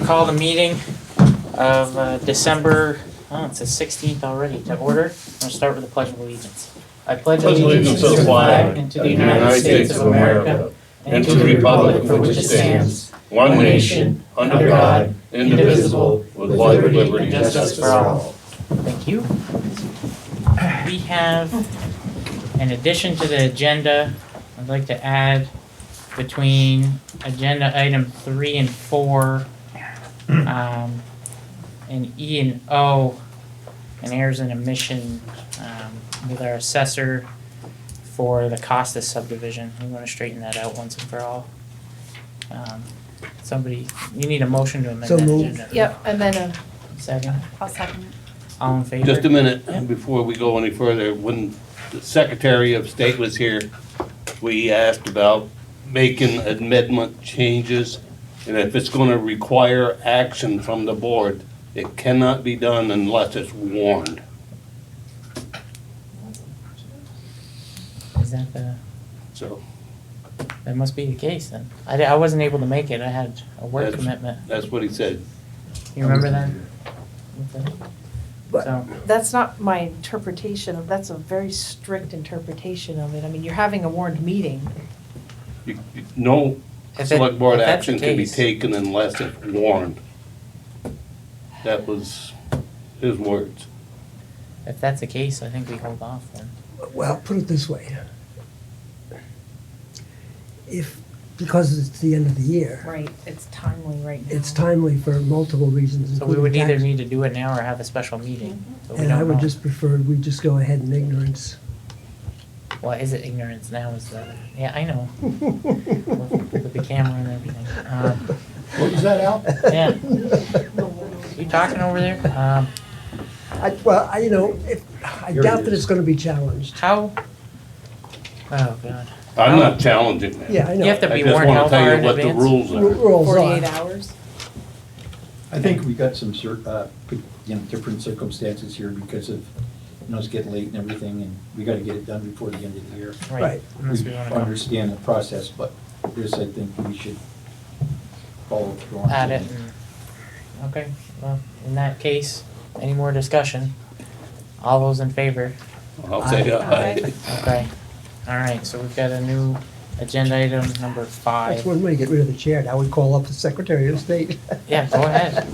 call the meeting of December, it's the 16th already, to order. I'm going to start with the Pledge of Allegiance. I pledge allegiance to the flag and to the United States of America and to the republic for which it stands, one nation, under God, indivisible, with liberty and justice for all. Thank you. We have an addition to the agenda. I'd like to add between agenda item 3 and 4, and E and O, an errors and omission with our assessor for the Costa subdivision. We want to straighten that out once and for all. Somebody, you need a motion to amend So that moved. agenda. Yep, and then Second, I'll second it. all in favor? Just a minute, Yeah. before we go any further, when the Secretary of State was here, we asked about making amendment changes, and if it's gonna require action from the board, it cannot be done unless it's warned. Is that So that must be the case then. I wasn't able to make it. I had a work That's- commitment. that's what he said. You remember that? But- So, That's not my interpretation of, that's a very strict interpretation of it. I mean, you're having a warned meeting. No If select board if that's the action can be case- taken unless it's warned. That was his words. if that's the case, I think we hold off then. Well, put it this way. If, because it's the end of the year, Right, it's timely right now. it's timely for multiple reasons. So we would including either tax. need to do it now or have a special meeting. But we And I don't would know. just prefer we just go ahead in ignorance. Well, is it ignorance now? Is the yeah? I know. With the camera and everything. What was that, Al? Yeah. You talking over there? I Here doubt it that is. it's gonna be challenged. How? Oh God. I'm not challenging that. Yeah, I know. You have to I be just warned how wanna tell far in you what the advance? rules are. Rules 48 are. hours? I think we got some different circumstances here because of, it's getting late and everything, and we gotta get it done before the end of the year. Right. Unless we We want to understand the process, but this, I think we should follow through on. add it. Okay. Well, in that case, any more discussion? All those in favor? I'll say aye. Okay. All right. So we've got a new agenda item number 5. That's one way to get rid of the chair. Now we call up the Secretary of State. Yeah, go ahead.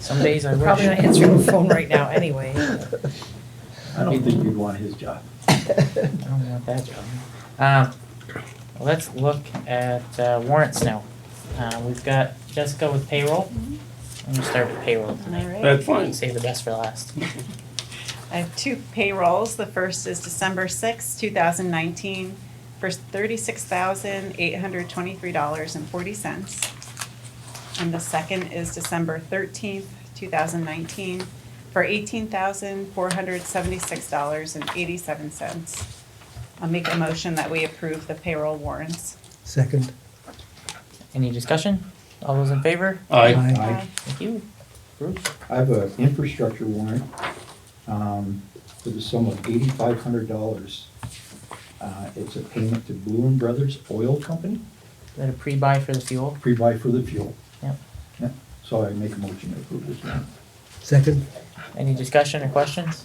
Some days I wish. Probably not answering the phone right now anyway. I don't think you'd want his job. I don't want that job. Let's look at warrants now. We've got Jessica with payroll. I'm gonna start with payroll tonight. All right. That's fine. Save the best for last. I have 2 payrolls. The first is December 6, 2019, for $36,823.40. And the second is December 13th, 2019, for $18,476.87. I'll make a motion that we approve the payroll warrants. Second. Any discussion? All those in favor? Aye. Aye. Thank you. Bruce? I have an infrastructure warrant for the sum of $8,500. It's a payment to Blue & Brothers Oil Company, Is that a pre-buy for the fuel? pre-buy for the fuel. Yep. Yep. So I make a motion to approve this one. Second. Any discussion or questions?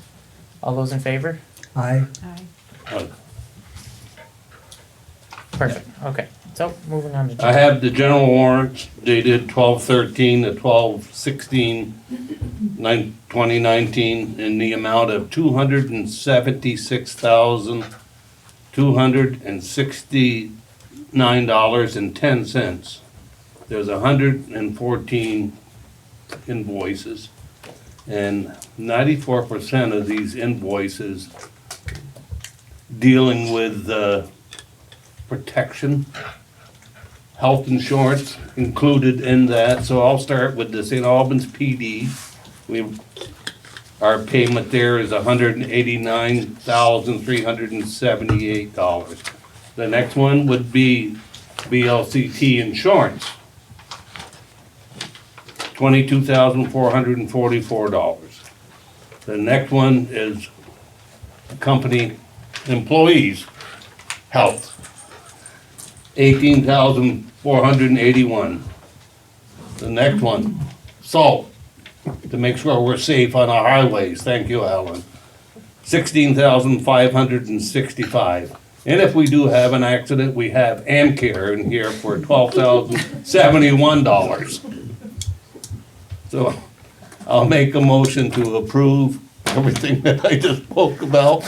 All those in favor? Aye. Aye. Aye. Perfect. Okay. So moving on to. I have the general warrants dated 12/13 to 12/16/2019 in the amount of $276,269.10. There's 114 invoices, and 94% of these invoices dealing with protection, health insurance included in that, so I'll start with the St. Albans PD. Our payment there is $189,378. The next one would be BLCT insurance, $22,444. The next one is company employees' health, $18,481. The next one, salt, to make sure we're safe on our highways. Thank you, Alan. $16,565. And if we do have an accident, we have Amcare in here for $12,071. So I'll make a motion to approve everything that I just spoke about.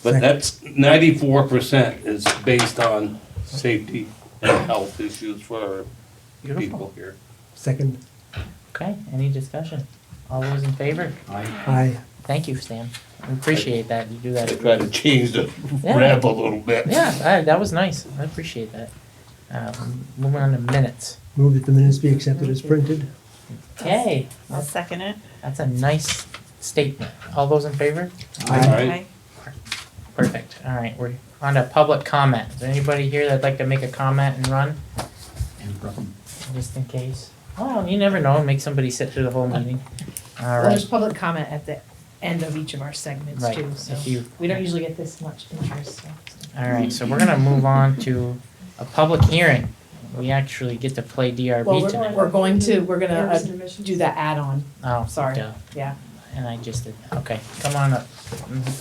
But that's 94% is based on safety and health issues for our people Beautiful. here. Second. Okay, any discussion? All those in favor? Aye. Thank you, Stan. We appreciate that, you do I that. try to change the Yeah. rev a little bit. Yeah, that was nice, I appreciate that. Moving on to minutes. Move that the minutes be accepted as printed. Okay, I'll second it. that's a nice statement. All those in favor? Aye. Perfect, all right, we're on to public comment. Is there anybody here that'd like to make a comment and run, just in case? Well, you never know, make somebody sit through the whole meeting. All Well, right, there's public comment at the end of each of our segments Right, too, so if you- we don't usually get this much interest, so. all right, so we're gonna move on to a public hearing. We actually get to play Well, DRB tonight. we're gonna do that add-on, Oh, sorry, duh. yeah. And I just did, okay, come on up.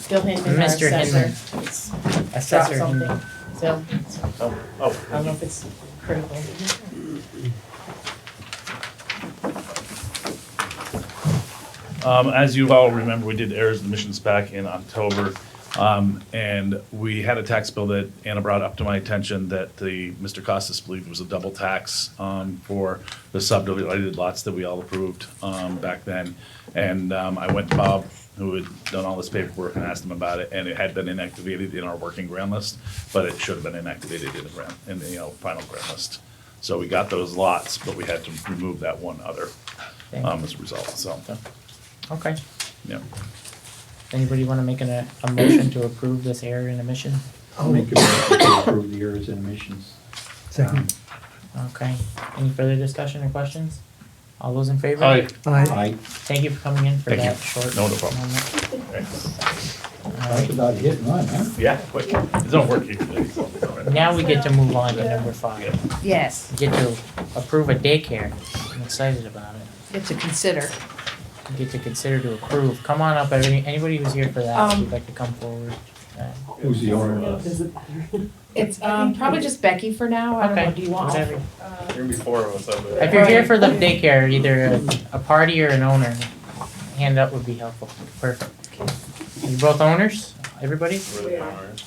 Bill Hinman, our Mr. assessor. Hinman. Drop Assessor something. Hinman. So, Oh, I don't know if it's critical. as you all remember, we did errors and omissions back in October. And we had a tax bill that Anna brought up to my attention that Mr. Costas believed was a double tax, for the subdivided lots that we all approved, back then. And, I went to Bob, who had done all this paperwork, and asked him about it, and it had been inactivated in our working ground list, but it should have been inactivated in the final ground list. So we got those lots, but we had to remove that one other, as a result, so, Okay, yeah. anybody wanna make a motion to approve this error and omission? I'll make a motion to approve the errors and omissions. Second. Okay, any further discussion or questions? All those in favor? Aye. Aye. Thank you for coming in for Thank you. that short No problem. moment. All Talk right, about hit and run, huh? Yeah, quick. It don't work usually. So it's all right. now we get to move on to number 5. Yes, We get to approve a daycare. I'm excited about it. get to consider. We get to consider to approve. Come on up, anybody who's here for that, if you'd like to come forward. Who's the owner? It's, probably just Becky for now, I don't know, Okay, do you want? whatever. Here before us, If you're here for the daycare, either a party or an owner, hand up would be helpful. Perfect. Are you both owners? Everybody?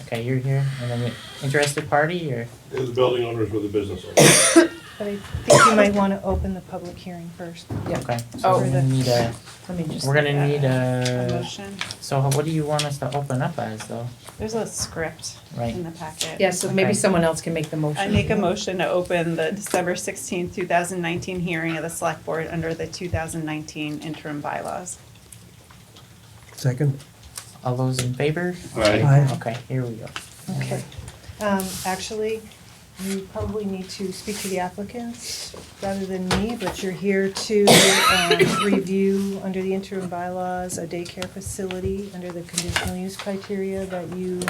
Okay, you're here, and then the interested party, or? They're the building owners with the business owners. But I think you might want to open the public hearing first. Okay, Oh. so we're gonna need a, Let me just. we're gonna need A a, motion. so what do you want us to open up as, though? There's a script Right. in the packet. Yeah, so maybe Okay. someone else can make the motion. I make a motion to open the December 16th, 2019 hearing of the Select Board under the 2019 interim bylaws. Second. All those in favor? Aye. Aye. Okay, here we go. Okay. Actually, you probably need to speak to the applicants rather than me, but you're here to review under the interim bylaws a daycare facility under the conditional use criteria that you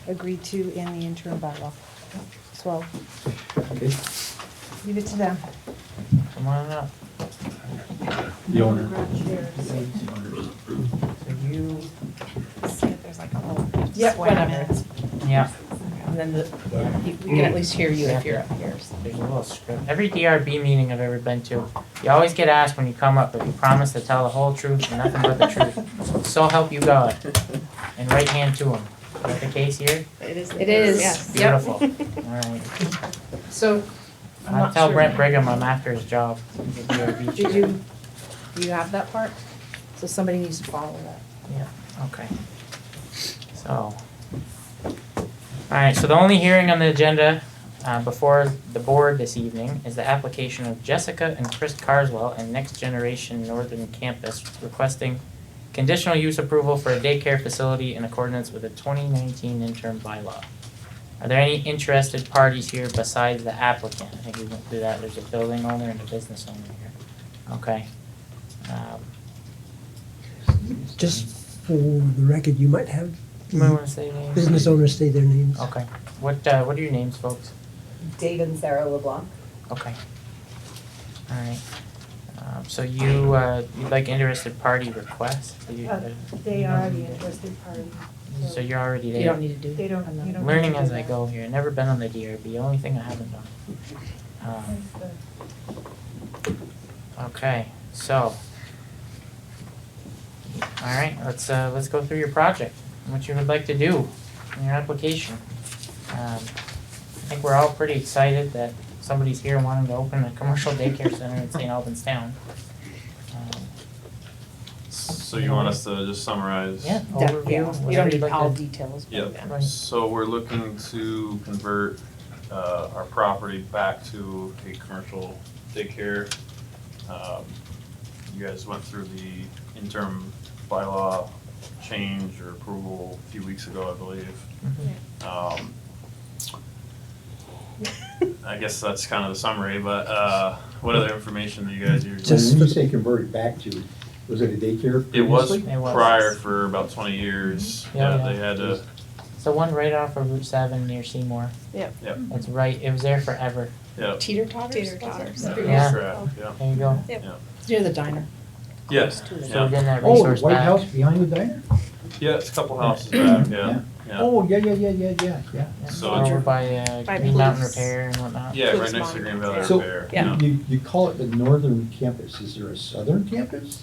agreed to in the interim bylaw. So Okay. leave it to them. Come on up. The owner. So you, See if there's like a little Yep, square whatever. minutes. yeah, And then we can at least hear you if you're up here. so. there's a little script. Every DRB meeting I've ever been to, you always get asked when you come up if you promise to tell the whole truth and nothing but the truth. So help you God. And right hand to him. Is that the case here? It is. It is. Yes. Yep. Beautiful. Alright. So, I'm I'll not tell sure. Brent Brigham I'm after his job. He's a DRB Did chair. you, do you have that part? So somebody needs to follow that. Yeah, okay. So, alright, so the only hearing on the agenda before the board this evening is the application of Jessica and Chris Carswell and Next Generation Northern Campus requesting conditional use approval for a daycare facility in accordance with the 2019 interim bylaw. Are there any interested parties here besides the applicant? I think we went through that. There's a building owner and a business owner here. Okay. Just for the record, you might have You might want to say names. business owners say their names. Okay. What are your names, folks? Dave and Sarah LeBlanc. Okay. Alright. So you'd like interested party requests? They are the interested party. So you're already there? You don't need to do. They don't, you don't. Learning need to as do I that. go here. Never been on the DRB, only thing I haven't done. Okay, so. Alright, let's go through your project, and what you would like to do in your application. I think we're all pretty excited that somebody's here wanting to open a commercial daycare center in St. Albans town. So you want us to just summarize? Yeah, Yeah, overview, you whatever don't you'd need like all to. details. but Yep. yeah. Right. So we're looking to convert our property back to a commercial daycare. You guys went through the interim bylaw change or approval a few weeks ago, I believe. Mhm. I guess that's kind of the summary, but what other information do you guys usually? Just When for you say convert it back to, was it a daycare It was previously? It was. prior for about 20 years. Yeah, Yeah, yeah. they had to, So one right off of Route 7 near Seymour. Yep. Yep. It's right, it was there forever. yeah. Teeter totters? Teeter-totters. Yeah. Correct, yeah. There you go. It's near the diner. Yes, So we're yeah. getting that Oh, resource the White back. House behind the diner? Yeah, it's a couple houses back, yeah, yeah. Oh, yeah. Yeah, So- over by By Green Mountain Blues. Repair and whatnot. Yeah, Blues right next to Monument, Green Valley So, Repair, Yeah. yeah. you call it the northern campus, is there a southern campus?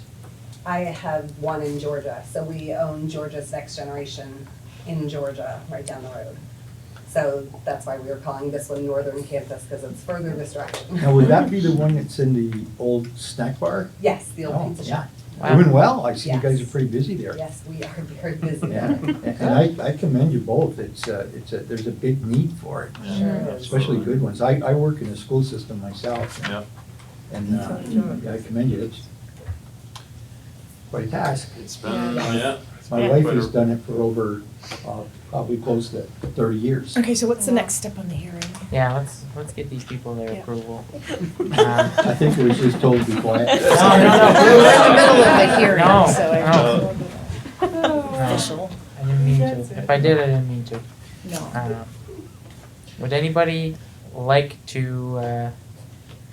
I have one in Georgia, so we own Georgia's Next Generation in Georgia, right down the road. So that's why we were calling this one Northern Campus, because it's further this direction. Now, would that be the one that's in the old snack bar? Yes, the old Oh, pizza yeah. shop. Wow. Doing well, I see you guys are Yes. pretty busy there. Yes, we are very busy. Yeah, and I commend you both, there's a big need for it, Yeah, Sure. especially good ones. I work in the school system myself, Yeah, and yeah, I commend you, it's quite a task. it's been, yeah. My wife has done it for over, probably close to 30 years. Okay, so what's the next step on the hearing? Yeah, let's get these people their Yeah. approval. I think it was just told to be quiet. No. We're in the middle of the hearing, No, so I. no. Official. I didn't mean to. If I did, I didn't mean to. No. Would anybody like to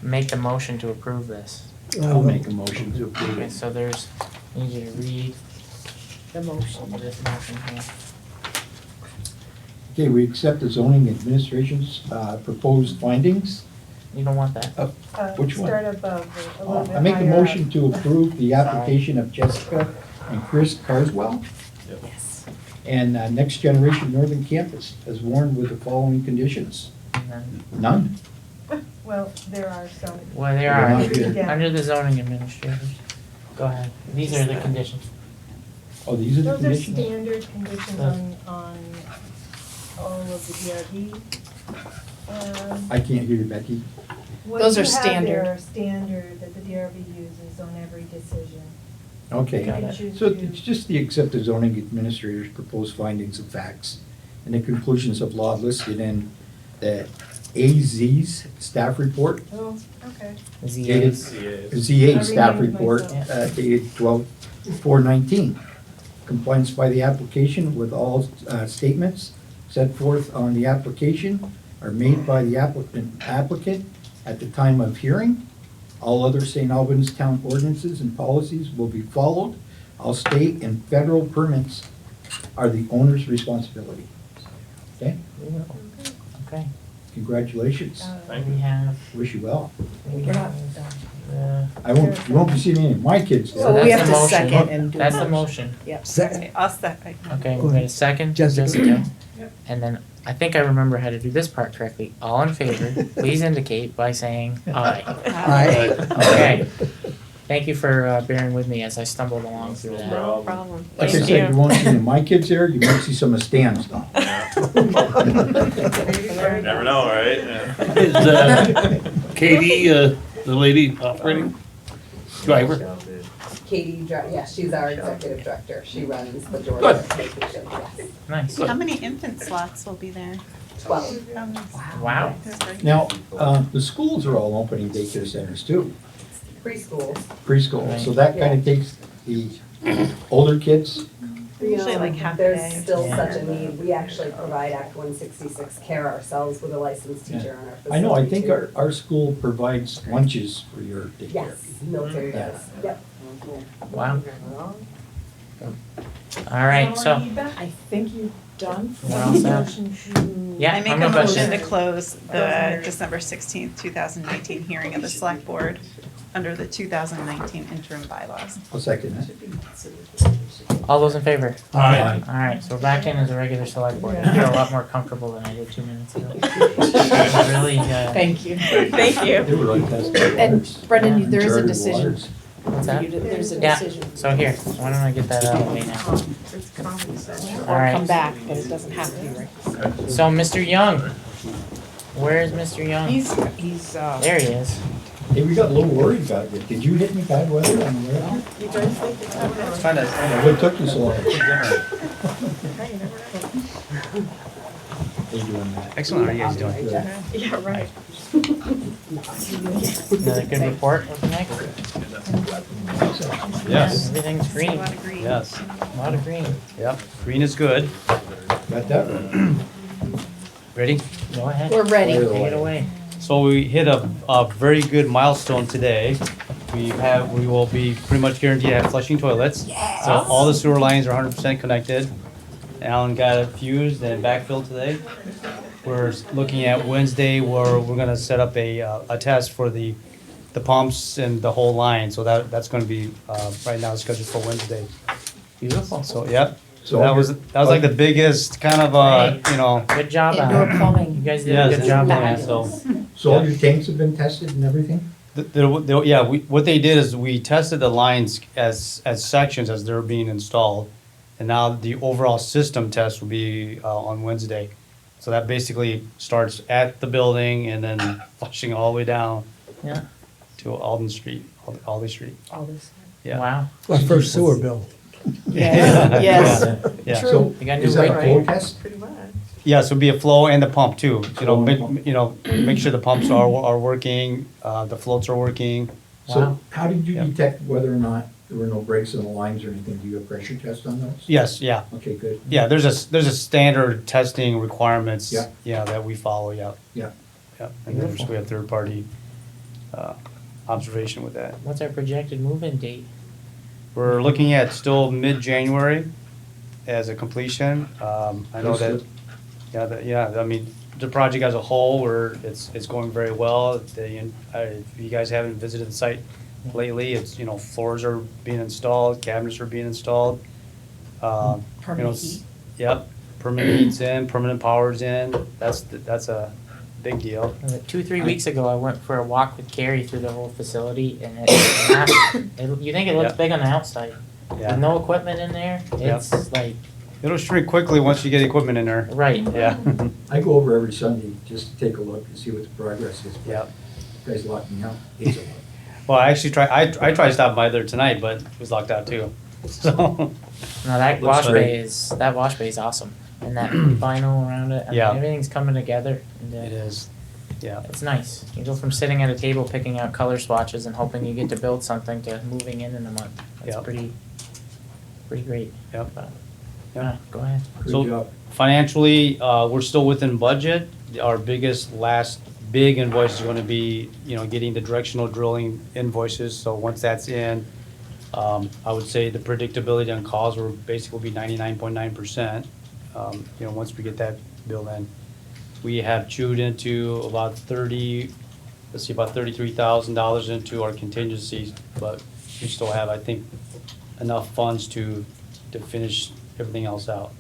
make the motion to approve this? I'll make a motion to approve Okay, it. so there's, I need you to read The motion. this motion here. Okay, we accept the zoning administration's proposed findings. You don't want that? Which one? Start above, a little bit I make a higher motion up. to approve the application of Jessica and Chris Carswell Yes. and Next Generation Northern Campus as warned with the following conditions. And then- None? Well, there are some. Well, they They're are, not here. Yeah. under the zoning administrators. Go ahead. These are the conditions. Oh, these are the Those are conditions? standard conditions on all of the DRB. I can't hear you, Becky. Those are What standard. you have there are standard that the DRB uses on every decision. Okay, Got You it. can choose so to- it's just the accept the zoning administrator's proposed findings of facts and the conclusions of law listed in the AZ's staff report, Oh, okay. dated ZAs. ZA I staff renamed report myself. dated 12/4/19. Compliance by the application with all statements set forth on the application are made by the applicant at the time of hearing. All other St. Albans town ordinances and policies will be followed. All state and federal permits are the owner's responsibility. Okay, Okay, congratulations. Thank we you. have, Wish you well. we We're not have, done. You won't be seeing any of my kids so Well, there. we that's have the to motion. second and do That's a the motion. motion. Yep. Second. I'll second. Okay, we got a second, Jessica. Jessica. And then, I think I remember how to do this part correctly. All in favor, please indicate by saying aye. Aye. Okay. Thank you for bearing with me as I stumbled along through that. No problem. Like I Thank said, you you. won't see any of my kids there, you might see some of Stan's though. Never know, right? Yeah. Is Katie, the lady operating driver? Katie, yeah, she's our executive director. She runs the Georgia Good. location, yes. Nice. How many infant slots will be there? 12 Wow. Now, the schools are all opening daycare centers too, preschools. preschool, so that kind of takes the older kids Usually like half a There's day. still Yeah. such a need. We actually provide Act 166 care ourselves with a licensed teacher in our facility. I know, I think too. our school provides lunches for your daycare. Yes, military Yeah. does, yep. Wow. All right, so, I think you're done. We're all set. yeah, I make I'm a gonna motion to close the December 16th, 2019 hearing of the Select Board under the 2019 interim bylaws. I'll second that. All those in favor? Aye. All right, so we're back in as a regular select board. I feel a lot more comfortable than I did 2 minutes ago. Really, Thank you. Thank you. They were like that. And Brendan, there is a Uncharted decision. waters. what's that? There's a Yeah. decision. So here, why don't I get that out of the way now? All Or right. come back, but it doesn't have to be right. So Mr. Young, where's Mr. Young? He's, There he is. Hey, we got a little worried about you. Did you hit me bad weather on the way out? What took you so long? How you doing, Matt? Excellent, how are you guys doing? Good. Yeah, right. Another good report, what's next? Yes, Everything's A green, lot of green. yes, a lot of green. yep, green is good. Got that right. Ready? Go ahead. we're ready. Fire Take it away. So we hit a very good milestone today. We will be pretty much guaranteed to have flushing toilets. So all the sewer lines are 100% connected. Alan got it fused and backfilled today. We're looking at Wednesday where we're gonna set up a test for the pumps and the whole line. So that's gonna be, right now scheduled for Wednesday. Beautiful. So, yep. So So that was like the biggest kind of, you know, Good job, Indoor Alan. You plumbing. guys did a yes, good job on that. so. So all your tanks have been tested and everything? Yeah, what they did is we tested the lines as sections as they're being installed. And now the overall system test will be on Wednesday. So that basically starts at the building and then flushing all the way down Yeah, to Alden Street, Alden Street. All this. Yeah. wow. Our first sewer bill. Yes. Yeah. True. So You got a new is that a rate, flow right? test? Yeah, so it'll be a flow and the pump too. Flow and Make sure the pumps are working, the floats are working. Wow. So how did you Yeah. detect whether or not there were no breaks in the lines or anything? Do you have pressure test on those? Yes, yeah. Okay, good. Yeah, there's a standard testing requirements, Yeah. yeah, that we follow, yeah. Yeah. Yeah, and then we have third-party observation with that. What's our projected move-in date? We're looking at still mid-January as a completion. I know that, That's I mean, the project as a whole, it's going very well. If you guys haven't visited the site lately, it's, floors are being installed, cabinets are being installed. Permanent heat. Yep, permanent heat's in, permanent power's in. That's a big deal. 2-3 weeks ago, I went for a walk with Carrie through the whole facility, and it's massive. You think it looks Yeah. big on the outside. Yeah. With no equipment in there, it's like, It'll shrink quickly once you get equipment in there. right. Yeah. I go over every Sunday just to take a look and see what the progress is. Yeah. You guys locked me out. It's a lot. Well, I actually tried to stop by there tonight, but it was locked out too. So, No, that Looks wash bay is awesome, and that vinyl around it, I mean, Yeah. everything's coming together. And, it is, yeah. It's nice. You go from sitting at a table picking out color swatches and hoping you get to build something to moving in a month. It's Yeah. pretty great. Yep. But, Yeah. go ahead. So- Good job. Financially, we're still within budget. Our last big invoice is gonna be, getting the directional drilling invoices. So once that's in, I would say the predictability on calls will basically be 99.9%. Once we get that bill in. We have chewed into about $33,000 into our contingencies, but we still have, I think, enough funds to finish everything else out.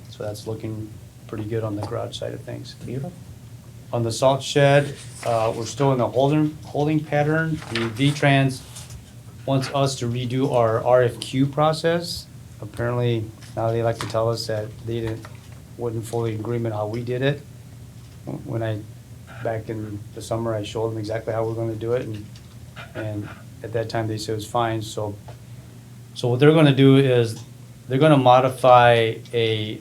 So that's looking pretty good on the garage side of things. Beautiful. On the salt shed, we're still in the holding pattern. The V-Trans wants us to redo our RFQ process. Apparently, now they like to tell us that they wasn't fully in agreement how we did it. Back in the summer, I showed them exactly how we're gonna do it, and at that time, they said it was fine, so what they're gonna do is, they're gonna modify their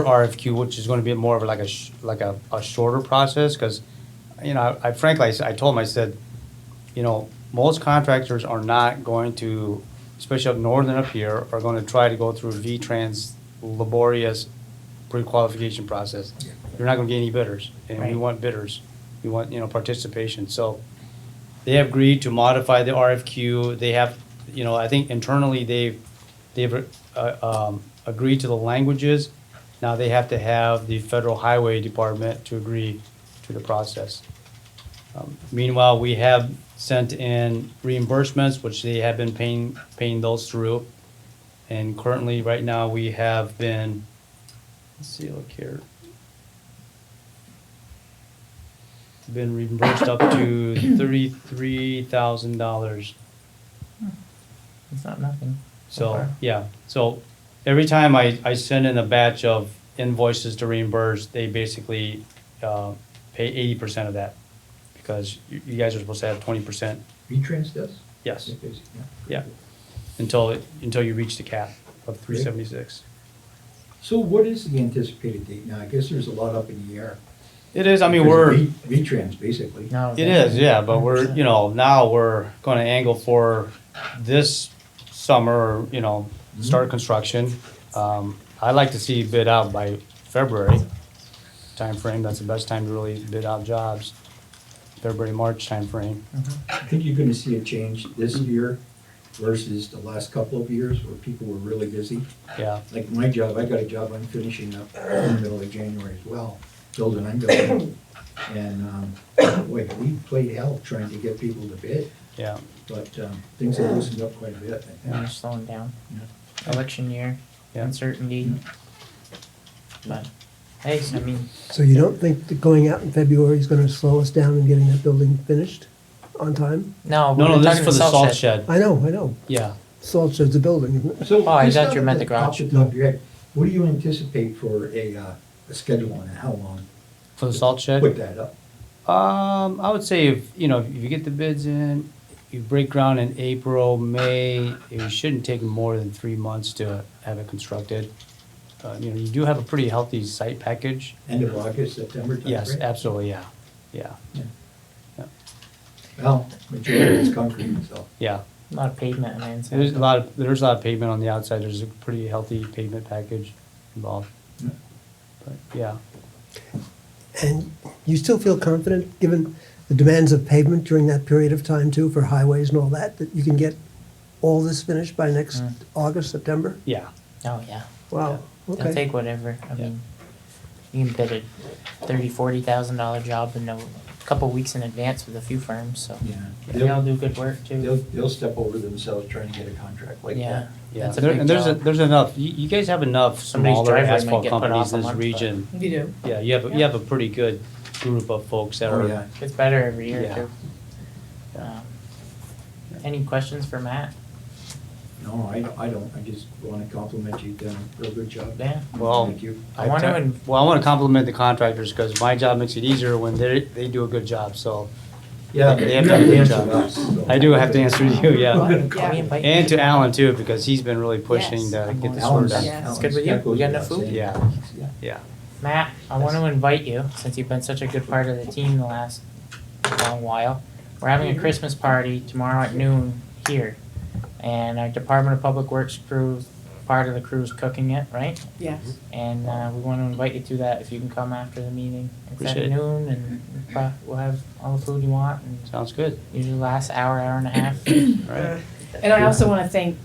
RFQ, which is gonna be more of a shorter process, because, I frankly, I told them, I said, most contractors are not going to especially up north and up here, are gonna try to go through V-Trans laborious pre-qualification process. You're not gonna get any bidders, and we Right. want bidders. We want, participation. So they have agreed to modify the RFQ. They have, I think internally they've agreed to the languages. Now they have to have the Federal Highway Department to agree to the process. Meanwhile, we have sent in reimbursements, which they have been paying those through. And currently, right now, we have been, let's see, look here. Been reimbursed up to $33,000. It's not nothing. So, far. yeah, so every time I send in a batch of invoices to reimburse, they basically pay 80% of that. Because you guys are supposed to have 20%, V-Trans does? yes, Yeah. yeah, until you reach the cap of 376. So what is the anticipated date now? I guess there's a lot up in the air. It is, I mean, Because we're, of V-Trans, basically. No. it is, yeah, but we're, now we're gonna angle for this summer, start construction. I'd like to see bid out by February timeframe. That's the best time to really bid out jobs. February, March timeframe. I think you're gonna see a change this year versus the last couple of years where people were really busy. Yeah, Like my job, I got a job I'm finishing up in the middle of January as well, building I'm building. And, boy, we played hell trying to get people to bid, yeah. but, things have loosened up quite a bit. I think. They're slowing down. Yeah. Election year, Yeah. uncertainty. But, hey, I mean, So you don't think that going out in February is gonna slow us down in getting that building finished on time? no, No, we're this is talking for the salt shed. I know. Yeah. Salt shed's a building, isn't it? So, Oh, I just thought off you meant the off garage. the top of your head, what do you anticipate for a schedule on it? How long? For the salt shed? Put that up. I would say if you get the bids in, you break ground in April, May, it shouldn't take more than 3 months to have it constructed. You do have a pretty healthy site package. End of August, September timeframe? Yes, absolutely, yeah, Well, majority is concrete, so. yeah. a lot of pavement on the inside. There's a lot of pavement on the outside, there's a pretty healthy pavement package involved. Yeah. But, yeah, And you still feel confident, given the demands of pavement during that period of time too, for highways and all that, that you can get all this finished by next August, September? yeah, Oh, yeah. Wow, They'll okay. take whatever. I Yeah. mean, you can bid a $30,000-$40,000 job in a couple weeks in advance with a few firms, so Yeah. they all do good work too. They'll step over themselves trying to get a contract like Yeah, that. yeah. that's a There- big and job. there's enough, you guys have enough Somebody's smaller driveway might asphalt get put companies off a in this month, but- region. You do. Yeah, you have a pretty good group of folks that Oh, are, yeah. Gets better every year Yeah. too. Any questions for Matt? No, I don't. I just want to compliment you. You've done a real good job. Yeah. well, Thank you. I want to. well, I want to compliment the contractors because my job makes it easier when they do a good job, so. Yeah, They you have have done a to good answer job. us. so. I do have to answer to you, yeah. Yeah. And to Alan too, because he's been really pushing Yes. to get this Alan's- work done. Yeah. It's good with you? that goes You got enough without food? saying. Yeah. Yeah, Matt, I want to invite you, since you've been such a good part of the team the last long while. We're having a Christmas party tomorrow at noon here. And our Department of Public Works crew, part of the crew's cooking it, right? Yes. And we want to invite you to that if you can come after the meeting. It's Appreciate at it. noon and we'll have all the food you want and sounds good. usually lasts hour and a half. All right. And I also want to thank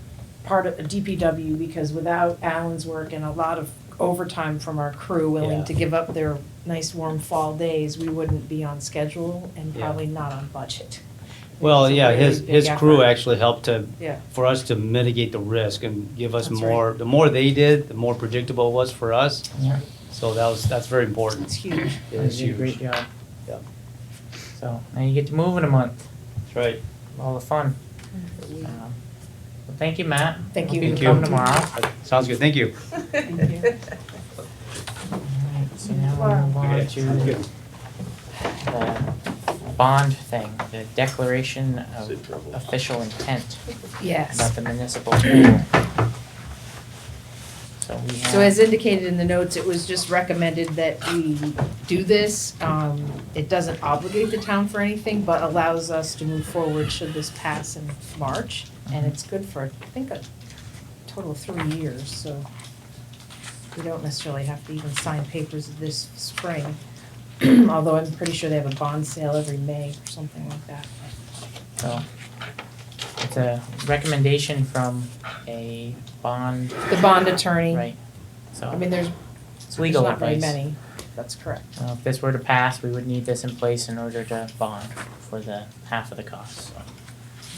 part of DPW, because without Alan's work and a lot of overtime from our crew willing Yeah. to give up their nice warm fall days, we wouldn't be on schedule and Yeah. probably not on budget. Well, It's a yeah, really his big crew effort. actually helped Yeah. for us to mitigate the risk and give us That's more, the more they did, the more predictable it was for us. Yeah. So that's very important. It's huge. It is You did a great huge. job. Yeah. So now you get to move in a month. That's right. All the fun. Well, thank you, Matt. Thank Hope you. you can Thank come you. tomorrow. Sounds good, thank you. Thank you. Alright, so now we'll move on to the bond thing, the declaration of official intent Yes. about the municipal pool. So we have. So as indicated in the notes, it was just recommended that we do this. It doesn't obligate the town for anything, but allows us to move forward should this pass in March. and it's good for, I think, a total of 3 years, so we don't necessarily have to even sign papers this spring. Although I'm pretty sure they have a bond sale every May or something like that. So, it's a recommendation from a bond, The bond attorney. right, so. I mean, there's It's legal not very advice. many, that's correct. If this were to pass, we would need this in place in order to bond for the half of the cost, so.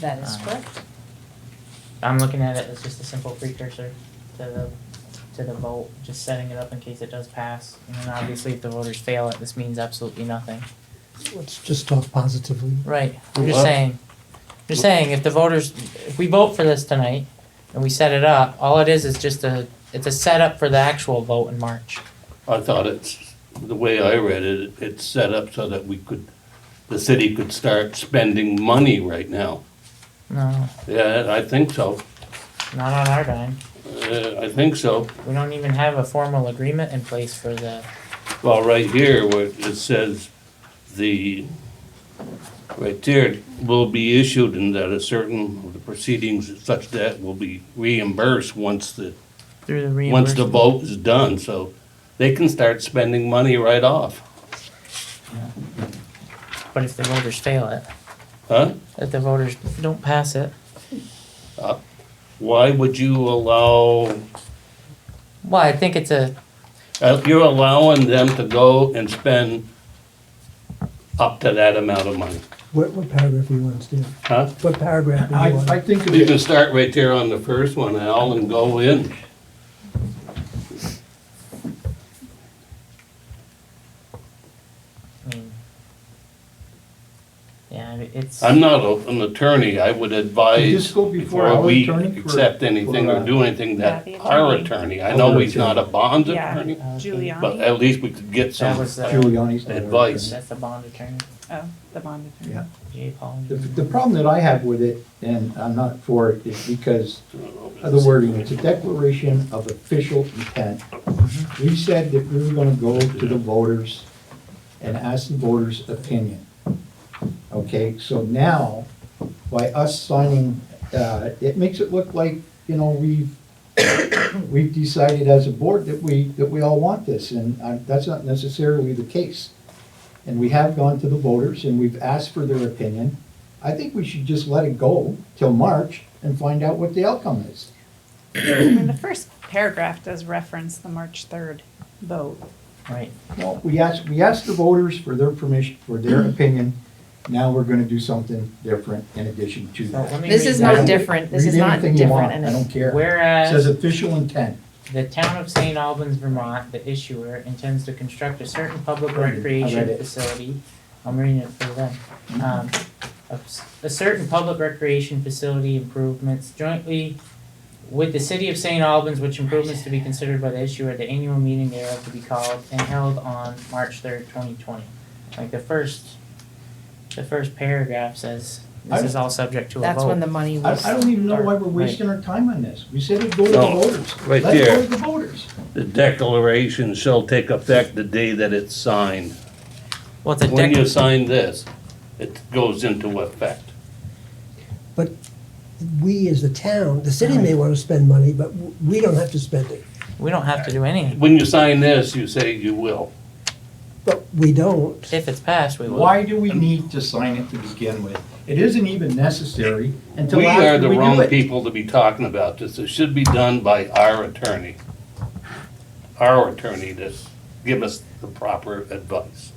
That is correct. I'm looking at it as just a simple precursor to the vote, just setting it up in case it does pass. And then obviously if the voters fail it, this means absolutely nothing. Let's just talk positively. Right, I'm just Well- saying, if we vote for this tonight and we set it up, all it is just it's a setup for the actual vote in March. I thought the way I read it, it's set up so that the city could start spending money right now. No, Yeah, I think so. not on our dime. I think so. We don't even have a formal agreement in place for the, Well, right here, where it says right there, will be issued and that a certain, of the proceedings such that will be reimbursed once the through the reimbursement. vote is done, so they can start spending money right off. But if the voters fail it, Huh? if the voters don't pass it, Why would you allow, well, I think it's you're allowing them to go and spend up to that amount of money? What paragraph do you want, Steve? Huh? What paragraph do you I want? think of You can it, start right there on the first one, Al, and go in. I mean, yeah, it's. I'm not an attorney, I would advise Just go before before our we attorney for- accept anything for, or do anything that Yeah, the our attorney. attorney, I know he's not a bond Yeah. attorney, but Giuliani? at least we could get That some. was the, Giuliani's. not our Advice. attorney. that's the bond attorney, Oh, the bond attorney. Yeah. Jay Paul. The problem that I have with it, and I'm not for it, is because of the wording. It's a declaration of official intent. We said that we were gonna go to the voters and ask the voters' opinion. Okay, so now, by us signing, it makes it look like, we've decided as a board that we all want this, and that's not necessarily the case. And we have gone to the voters and we've asked for their opinion. I think we should just let it go till March and find out what the outcome is. I mean, the first paragraph does reference the March 3rd vote. Right, Well, we asked the voters for their permission, for their opinion. Now we're gonna do something different in addition to so that. let me This read is that. not different, this is Read not anything you want, different. I don't care. It says Whereas official intent. the town of St. Albans, Vermont, the issuer, intends to construct a certain public I read recreation it. facility. I'm reading it for them. A certain public recreation facility improvements jointly with the city of St. Albans, which improvements to be considered by the issuer at the annual meeting thereof to be called and held on March 3rd, 2020. Like the first paragraph says, this is all subject to a vote. That's when the money was. I don't even know why we're Right. wasting our time on this. We said it'd go to the No, voters. right Let's there. go to the voters. The declaration shall take effect the day that it's signed. Well, it's a When you dec- sign this, it goes into effect. But we as the town, the city may want to spend money, but we don't have to spend it. we don't have to do anything. When you sign this, you say you will. But we don't. If it's passed, we will. Why do we need to sign it to begin with? It isn't even necessary until We are after the we do wrong it. people to be talking about this. It should be done by our attorney. Our attorney to give us the proper advice.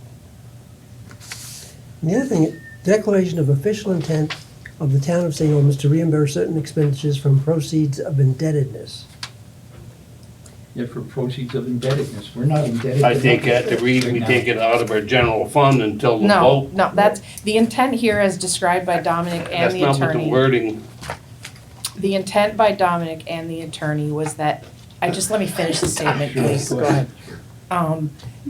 And the other thing, declaration of official intent of the town of St. Albans to reimburse certain expenditures from proceeds of indebtedness. Yeah, for proceeds of indebtedness. We're not indebted. I think at the reason we take it out of our general fund until the No, vote. no, that's, the intent here as described by Dominic and That's the not what the attorney. wording, The intent by Dominic and the attorney was that, let me finish the statement, please, go ahead.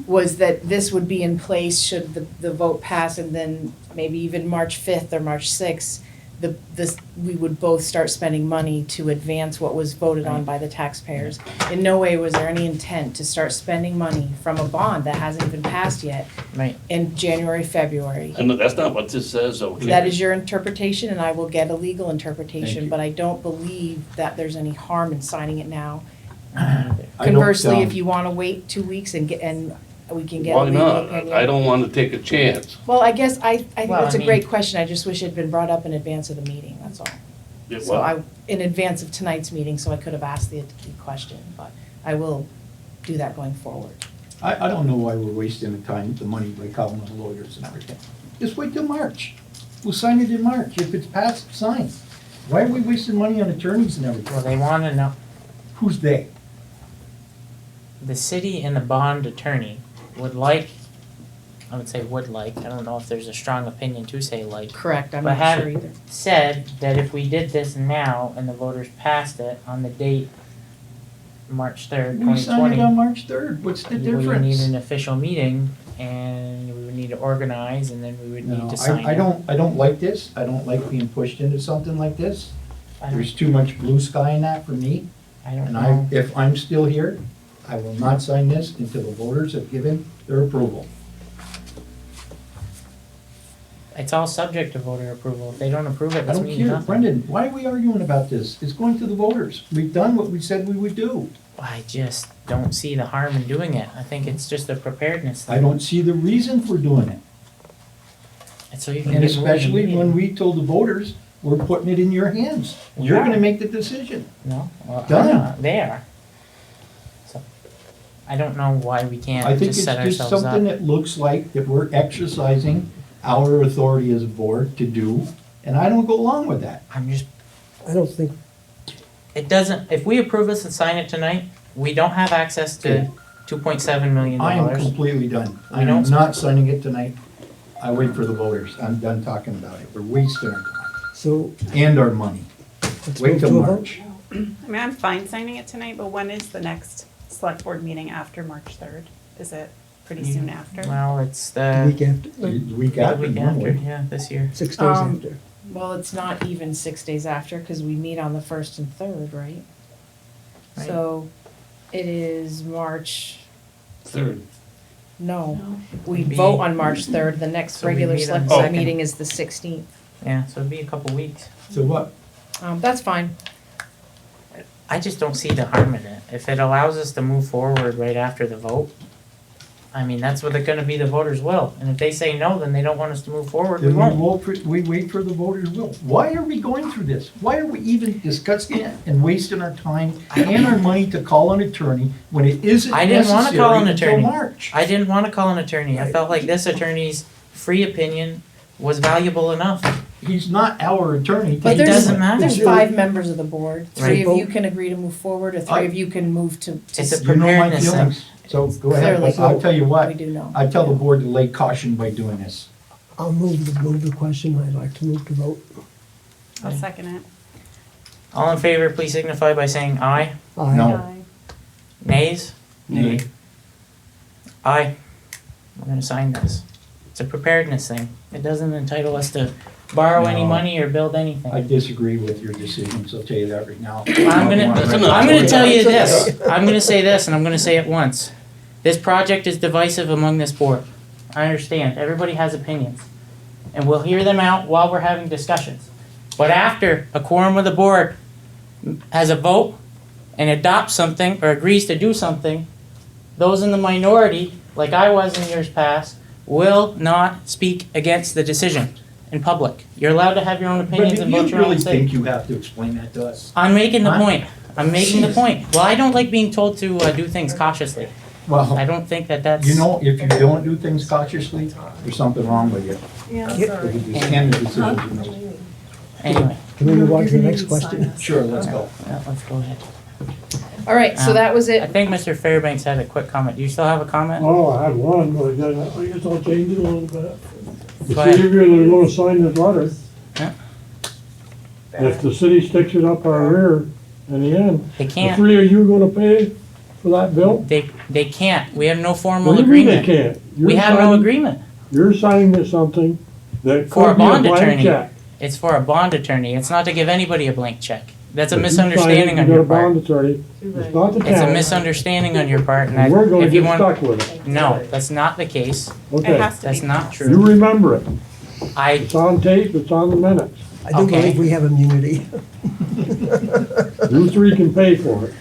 Was that this would be in place should the vote pass and then maybe even March 5th or March 6th, we would both start spending money to advance what was voted on by the taxpayers. In no way was there any intent to start spending money from a bond that hasn't been passed yet Right. in January, February. And that's not what this says, okay? That is your interpretation, and I will get a legal Thank interpretation, you. but I don't believe that there's any harm in signing it now. I don't, Conversely, if you wanna wait 2 weeks and we can get a Why legal not? opinion. I don't wanna take a chance. Well, I guess, I think Well, that's I a great mean- question, I just wish it had been brought up in advance of the meeting, that's all. Yeah, So well, in advance of tonight's meeting, so I could have asked the question, but I will do that going forward. I don't know why we're wasting the time, the money by calling the lawyers and everything. Just wait till March. We'll sign it in March. If it's passed, sign. Why are we wasting money on attorneys and Well, everything? they wanna know, Who's they? the city and the bond attorney would like, I would say would like, I don't know if there's a strong opinion to say like, Correct, I'm But not have- sure either. said that if we did this now and the voters passed it on the date March 3rd, We signed 2020, it on March 3rd. What's the we would need difference? an official meeting and we would need to organize and then we would need No, to sign it. I don't like this. I don't like being pushed into something like this. I don't- There's too much blue sky in that for me. I don't And know. if I'm still here, I will not sign this until the voters have given their approval. It's all subject to voter approval. If they don't approve it, I this don't means care. nothing. Brendan, why are we arguing about this? It's going to the voters. We've done what we said we would do. I just don't see the harm in doing it. I think it's just a preparedness I thing. don't see the reason for doing it. And so you can And get moving especially when immediately. we told the voters, we're putting it in your hands. You're Yeah. gonna make the decision. No, well, I'm Done. not. They are. So, I don't know why we I can't think just it's set just ourselves something up. that looks like that we're exercising our authority as a board to do, and I don't go along with that. I'm just, I don't think, it doesn't, if we approve this and sign it tonight, we don't have access to $2.7 million. I am completely done. We I am don't- not signing it tonight. I wait for the voters. I'm done talking about it. We're wasting our time so and our money. let's Wait move till to a vote. March. I mean, I'm fine signing it tonight, but when is the next select board meeting after March 3rd? Is it pretty soon after? Well, it's The week the after, The week week after, after, normally. yeah, this year. 6 days Um, after. Well, it's not even 6 days after, cause we meet on the 1st and 3rd, right? Right. So, it is March, third. no, we It'd be- vote on March 3rd, the next So we regular meet on select the board 2nd. meeting is the 16th. Yeah, so it'd be a couple weeks. So what? That's fine. I just don't see the harm in it. If it allows us to move forward right after the vote, I mean, that's what they're gonna be the voters' will. And if they say no, then they don't want us to move forward, we Then won't. we wait for the voters' will. Why are we going through this? Why are we even discussing it and wasting our time and our money to call an attorney when it isn't I didn't wanna necessary call an until attorney. March? I didn't wanna call an attorney. I felt like this attorney's free opinion was valuable enough. He's not our attorney. But it there's- doesn't matter. There's Sure. 5 members of the board, 3 Right. of you can agree to move forward, or 3 of you can move to. It's a You know my preparedness thing. feelings, so go ahead. Clearly. I'll tell you We what, do know. I tell the board to lay caution by doing this. I'll move the question. I'd like to move to vote. I'll second it. All in favor, please signify by saying aye. Aye. No. Aye. Nays? Nay. Aye. We're gonna sign this. It's a preparedness thing. It doesn't entitle us to borrow any No. money or build I anything. disagree with your decisions, I'll tell you that right now. I'm That's gonna, enough. I'm gonna tell you this. I'm gonna say this and I'm gonna say it once. This project is divisive among this board. I understand. Everybody has opinions. And we'll hear them out while we're having discussions. But after a quorum of the board has a vote and adopts something or agrees to do something, those in the minority, like I was in years past, will not speak against the decision in public. You're allowed to have your own opinions But and you vote your own really thing. think you have to explain that to us? I'm making the Huh? point. I'm making the point. Well, I don't like being told to do things cautiously. I Well, don't think that that's. you know, if you don't do things cautiously, there's something wrong with you. Yeah, Because you can the decisions you make. Anyway, Can we move on to the next question? Sure, let's go. yeah, let's go ahead. All right, so that was I it. think Mr. Fairbanks had a quick comment. Do you still have a comment? Oh, I had one, but I guess I'll change it a little bit. The Go ahead. city of are gonna sign this letter. Yeah. If the city sticks it up our rear in the end, They the can't. 3 of you gonna pay for that bill? They can't. We have no formal What do you mean agreement. they can't? We You're have no signing- agreement. You're signing to something that For a could be a bond blank attorney. check. It's for a bond attorney. It's not to give anybody a blank check. That's a If you sign it, misunderstanding on you got your a bond part. attorney, it's not the It's a town, misunderstanding on your part, and I, and we're gonna if you get want, stuck with it. no, that's not the case. It Okay, has to be. That's not passed. you true. remember it. I, It's on tape, it's on the minutes. I do Okay. believe we have immunity. You three can pay for it.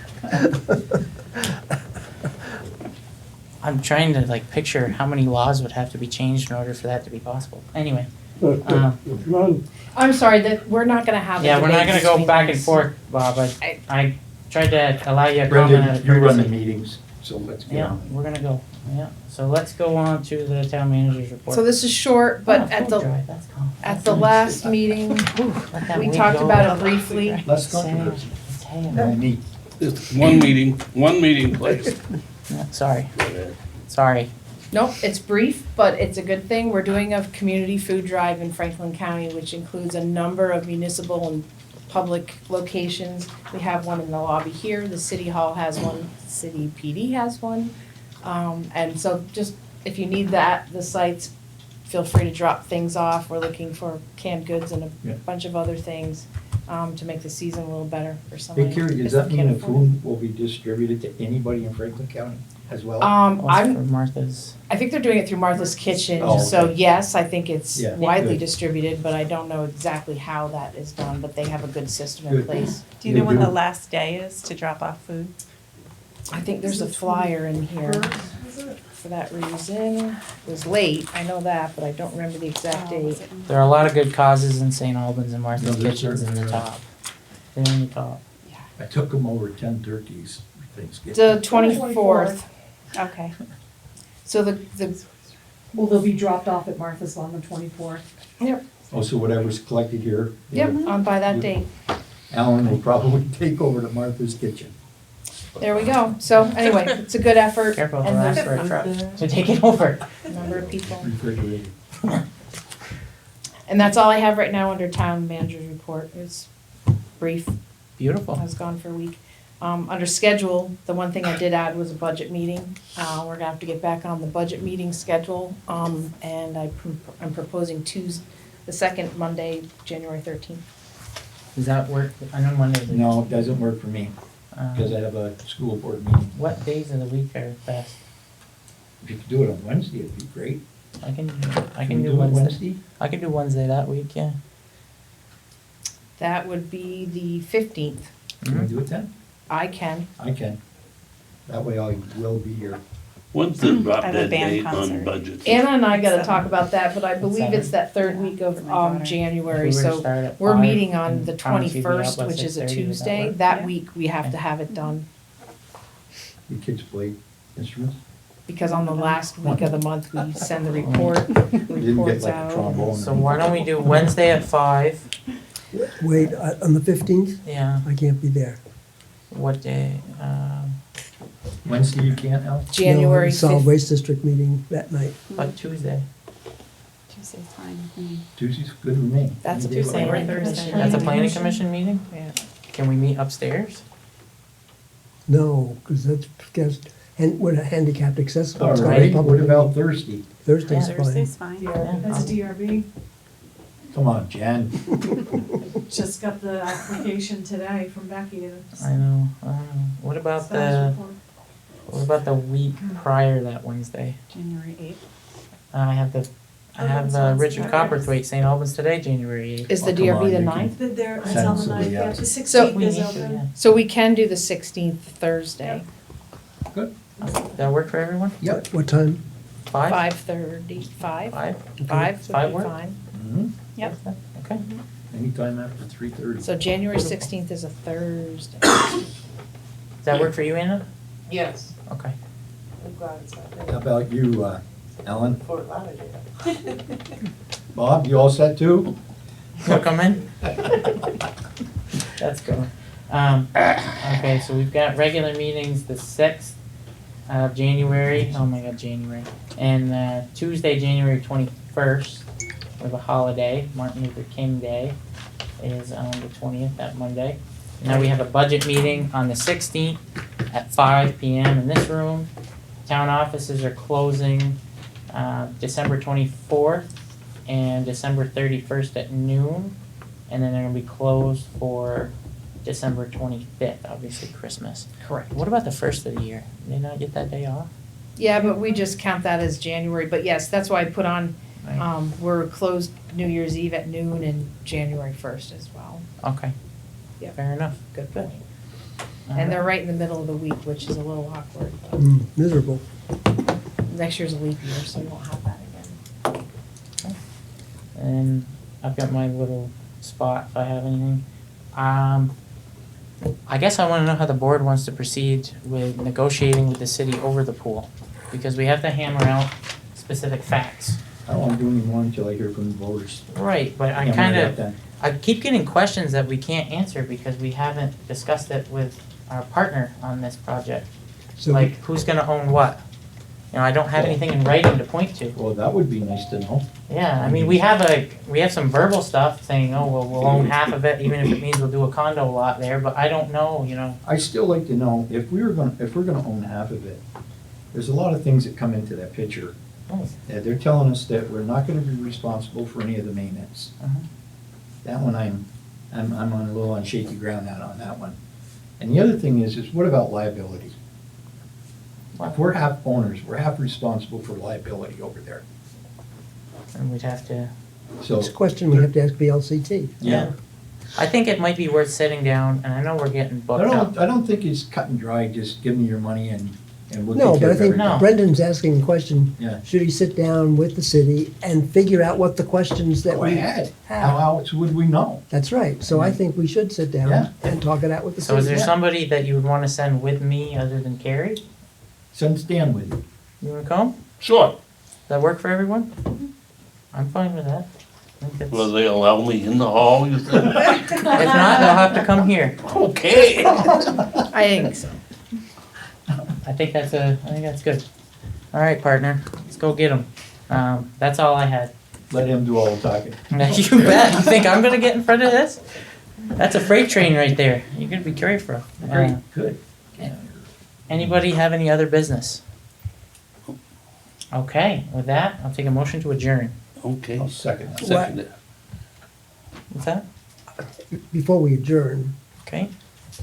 I'm trying to like picture how many laws would have to be changed in order for that to be possible. Anyway, None. I'm sorry, that, we're not gonna have a yeah, we're not debate gonna go between back and us. forth, Bob. I tried to allow you a comment. Brendan, out of you run the courtesy. meetings, so let's get Yeah, on. we're gonna go. Yeah, so let's go on to the town manager's report. So this is short, but Oh, at food the, drive, that's calm. at That's the nice. last meeting, Let that we weed talked go. about it briefly. Less It's hail. controversy. It's hail. No meat. It's one meeting, please. Yeah, sorry. Sorry. Nope, it's brief, but it's a good thing. We're doing a community food drive in Franklin County, which includes a number of municipal and public locations. We have one in the lobby here, the city hall has one, city PD has one. And so just, if you need that, the sites, feel free to drop things off. We're looking for canned goods and Yeah. a bunch of other things, to make the season a little better for somebody. Hey, Carrie, does that mean the food will be distributed to anybody in Franklin County as well? What's for Martha's? I think they're doing it through Martha's Kitchen, Oh, so okay. yes, I think it's Yeah, widely good. distributed, but I don't know exactly how that is done, but they have a good system in Good. place. Do you know when They the do. last day is to drop off food? I think there's a flyer in here for that reason. It was late, I know that, but I don't remember the exact Oh, was date. it in- There are a lot of good causes in St. Albans and Martha's No, there's Kitchens in the certainly are. top. They're in the top. I took them over 10 turkeys for Thanksgiving. The 24th, Okay. so the, Well, they'll be dropped off at Martha's on the 24th. yep, Also, whatever's collected here. yep, on by that date. Alan will probably take over to Martha's Kitchen. There we go. So anyway, it's a good effort. Careful, and they'll ask there's for a truck to take it over. a number of people. Refrigerated. And that's all I have right now under town manager's report. It's brief. Beautiful. I was gone for a week. Under schedule, the one thing I did add was a budget meeting. We're gonna have to get back on the budget meeting schedule. And I'm proposing the second Monday, January 13th. Does that work? I know Mondays. are- No, it doesn't work for me, because I have a school board meeting. What days of the week are best? If you could do it on Wednesday, it'd be great. I can we do it Wednesday. I can do Wednesday that week, yeah. That would be the 15th. Can we do it then? I can. I can. That way I will be here. When's the drop I have a dead band date on concert. budgets? Anna and I gotta talk about that, but I believe it's Seven. that third week of For my daughter. January, If we were to so start at we're 5 meeting on and the promise you'd be out 21st, by which is a 6:30, would that Tuesday. work? That Yeah. week, we have to Okay. have it done, You kids play instruments? because on the last week of the month, we send the You didn't get reports like a out. trombone? So why don't we do Wednesday at 5? Wait, on the 15th, Yeah, I can't be there. what day? Wednesday you can't, Al? January No, Solid 5th. Waste District meeting that night. But Tuesday. Tuesday's fine with me. Tuesday's good with me. That's a Any day Tuesday, but right? Wednesday. Thursday. That's a planning commission meeting? Yeah. Can we meet upstairs? No, because and we're not handicapped accessible. All It's not a right, public what about meeting. Thursday? Thursday's Thursday's fine. fine. Yeah. That's a DRB. Come on, Jan. Just got the application today from Becky. I know. What about the week prior that Wednesday? January 8th. I have Richard Copperthwaite, St. Albans Today, January 8th. Is the Oh, come DRB on, the you 9th? There, it's Send on the somebody 9th, yeah, else. the So- 16th We is need to, open. yeah. So we can do the 16th Thursday, Good. Does that work for everyone? Yep. What time? 5? 5:30, 5? 5? 5 5 would work? be fine. Mhm. Yep. Okay. Anytime after 3:30. So January 16th is a Thursday. Does that work for you, Anna? Yes. Okay. I'm glad it's not How about you, Alan? Fort Lauderdale. Bob, you all set too? Wanna come in? Let's go. Okay, so we've got regular meetings the 6th of January, oh my god, January. And Tuesday, January 21st, we have a holiday, Martin Luther King Day is on the 20th, that Monday. Now we have a budget meeting on the 16th at 5 PM in this room. Town offices are closing December 24th and December 31st at noon. and then they're gonna be closed for December 25th, obviously Christmas. Correct. What about the first of the year? Did they not get that day off? Yeah, but we just count that as January, but yes, that's why I put on, Right. we're closed New Year's Eve at noon and January 1st as well. Okay. Yeah. Fair enough. Good. And they're right in the middle of the week, which is a little awkward, but Miserable. next year's a leap year, so we won't have that again. And I've got my little spot if I have anything. I guess I wanna know how the board wants to proceed with negotiating with the city over the pool. Because we have to hammer out specific facts. I don't wanna do any more until I hear from the voters. Right, but I Hammer it kinda, out then. I keep getting questions that we can't answer because we haven't discussed it with our partner on this project. So Like, who's gonna own what? You know, I don't have anything in writing to point to. Well, that would be nice to know. Yeah, I mean, we have some verbal stuff saying, oh, well, we'll own half of it, even if it means we'll do a condo lot there, but I don't know, you know. I'd still like to know, if we're gonna own half of it, there's a lot of things that come into that picture. Oh. They're telling us that we're not gonna be responsible for any of the maintenance. Mhm. That one I'm on a little on shaky ground on that one. And the other thing is what about liability? If we're half owners, we're half responsible for liability over there. And we'd have to, So, it's a question we have to ask VLCT. yeah. I think it might be worth sitting down, and I know we're getting booked up. I don't think it's cut and dry, just give me your money and we'll No, take care but I of think everything. No. Brendan's asking the question, Yeah. should he sit down with the city and figure out what the questions that Go we ahead. have? How else would we know? That's right. So I think we should sit Yeah. down and talk it out with the So is city. there somebody that you would wanna send with me other than Carrie? Send Stan with you. You wanna come? Sure. Does that work for everyone? I'm fine with that. I think that's- Will they allow me in the hall, you think? If not, they'll have to come here. Okay. I think so. I think that's good. All right, partner, let's go get them. That's all I had. Let him do all the talking. You bet. You think I'm gonna get in front of this? That's a freight train right there. You're gonna be careful. Great, good. Anybody have any other business? Okay, with that, I'll take a motion to adjourn. Okay. I'll second that. Second it. What's that? Before we adjourn, Okay,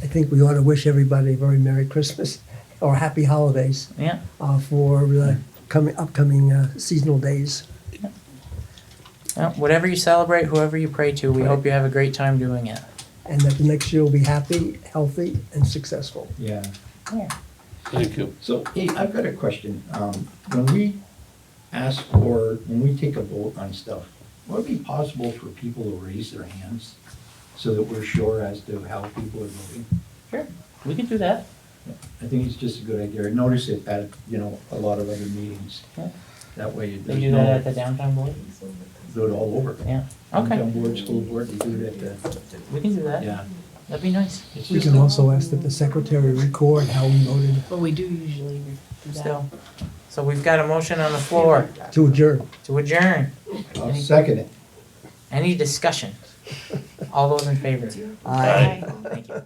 I think we ought to wish everybody a very Merry Christmas or Happy Holidays yeah. for the upcoming seasonal days. Well, whatever you celebrate, whoever you pray to, we hope you have a great time doing it. And that the next year will be happy, healthy, and successful. Yeah. Thank you. So, hey, I've got a question. When we take a vote on stuff, would it be possible for people to raise their hands so that we're sure as to how people are voting? Sure, we can do that. I think it's just a good idea. I notice it at, a lot of other meetings. Yeah. That way They there's do that at no, the downtown board? do it all over. Yeah, okay, Downtown board, school board, they do it at the, we can do that. yeah. That'd be nice. It's We just- can also ask that the secretary record how we voted But we do usually do that. Still. So we've got a motion on the floor to adjourn. to adjourn. I'll second it. Any discussion? All those in favor? Aye. Thank you.